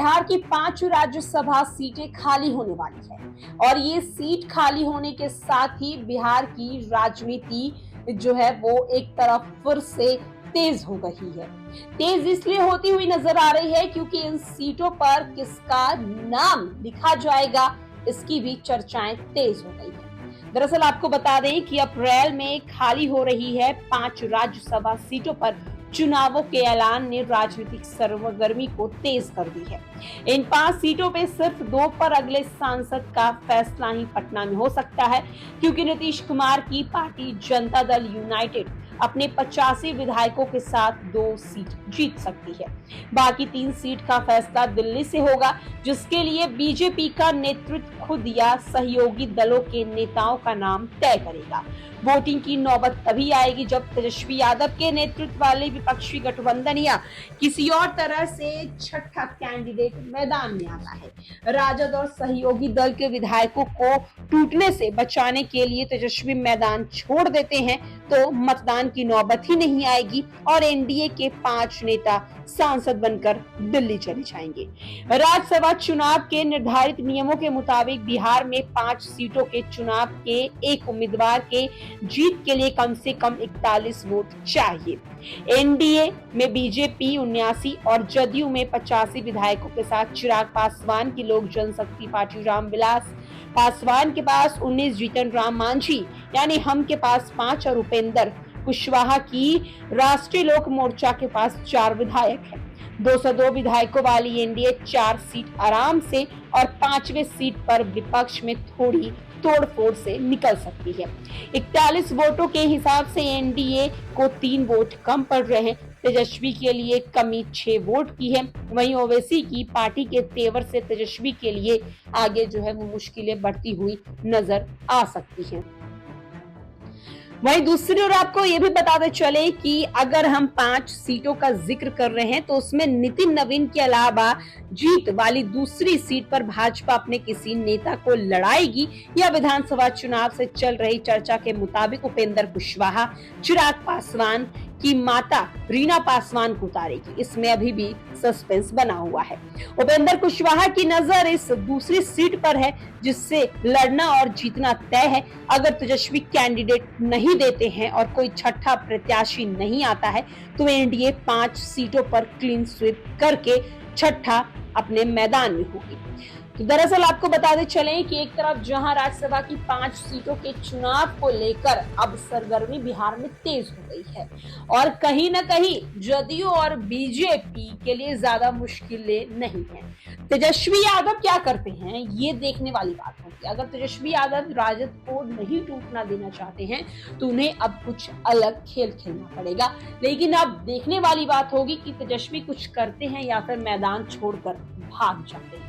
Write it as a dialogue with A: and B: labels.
A: बिहार की 5 राज्यसभा सीटें खाली होने वाली है और ये सीट खाली होने के साथ ही बिहार की राजनीति जो है वो एक तरफ फिर से तेज हो गई है। तेज इसलिए होती हुई नजर आ रही है क्योंकि इन सीटों पर किसका नाम लिखा जाएगा, इसकी भी चर्चाएं तेज हो गई है। दरअसल आपको बता दें कि अप्रैल में खाली हो रही है 5 राज्यसभा सीटों पर चुनावों के ऐलान ने राजनीतिक सरगर्मी को तेज कर दी है। इन 5 सीटों पे सिर्फ 2 पर अगले सांसद का फैसला ही पटना में हो सकता है, क्योंकि नीतीश कुमार की पार्टी जनता दल यूनाइटेड अपने 85 विधायकों के साथ 2 सीट जीत सकती है। बाकी 3 सीट का फैसला दिल्ली से होगा, जिसके लिए बीजेपी का नेतृत्व खुद या सहयोगी दलों के नेताओं का नाम तय करेगा। वोटिंग की नौबत तभी आएगी जब तेजस्वी यादव के नेतृत्व वाले विपक्षी गठबंधन या किसी और तरह से छठा कैंडिडेट मैदान में आता है। राजद और सहयोगी दल के विधायकों को टूटने से बचाने के लिए तेजस्वी मैदान छोड़ देते हैं तो मतदान की नौबत ही नहीं आएगी और एनडीए के 5 नेता सांसद बनकर दिल्ली चले जाएंगे। राज्यसभा चुनाव के निर्धारित नियमों के मुताबिक बिहार में 5 सीटों के चुनाव के एक उम्मीदवार के जीत के लिए कम से कम 41 वोट चाहिए। एनडीए में बीजेपी 79 और जदयू में 85 विधायकों के साथ चिराग पासवान की लोक जनशक्ति पार्टी, रामविलास पासवान के पास 19, जीतन राम मांझी यानी हम के पास 5 और उपेंद्र कुशवाहा की राष्ट्रीय लोक मोर्चा के पास 4 विधायक हैं। 202 विधायकों वाली एनडीए 4 सीट आराम से और 5वें सीट पर विपक्ष में थोड़ी तोड़फोड़ से निकल सकती है। 41 वोटों के हिसाब से एनडीए को 3 वोट कम पड़ रहे हैं। तेजस्वी के लिए कमी 6 वोट की है। वहीं ओवैसी की पार्टी के तेवर से तेजस्वी के लिए आगे जो है वो मुश्किलें बढ़ती हुई नजर आ सकती हैं। वहीं दूसरी ओर आपको ये भी बताते चले कि अगर हम 5 सीटों का जिक्र कर रहे हैं तो उसमें नितिन नवीन के अलावा जीत वाली दूसरी सीट पर भाजपा अपने किसी नेता को लड़ाएगी या विधानसभा चुनाव से चल रही चर्चा के मुताबिक उपेंद्र कुशवाहा चिराग पासवान की माता रीना पासवान को उतारेगी। इसमें अभी भी सस्पेंस बना हुआ है। उपेंद्र कुशवाहा की नजर इस दूसरी सीट पर है जिससे लड़ना और जीतना तय है। अगर तेजस्वी कैंडिडेट नहीं देते हैं और कोई छठा प्रत्याशी नहीं आता है तो एनडीए 5 सीटों पर क्लीन स्वीप करके छठा अपने मैदान में होगी। तो दरअसल आपको बताते चले कि एक तरफ जहां राज्यसभा की 5 सीटों के चुनाव को लेकर अब सरगर्मी बिहार में तेज हो गई है और कहीं न कहीं जदयू और बीजेपी के लिए ज्यादा मुश्किलें नहीं है। तेजस्वी यादव क्या करते हैं ये देखने वाली बात होगी। अगर तेजस्वी यादव राजद को नहीं टूटना देना चाहते हैं तो उन्हें अब कुछ अलग खेल खेलना पड़ेगा, लेकिन अब देखने वाली बात होगी कि तेजस्वी कुछ करते हैं या फिर मैदान छोड़कर भाग जाते हैं।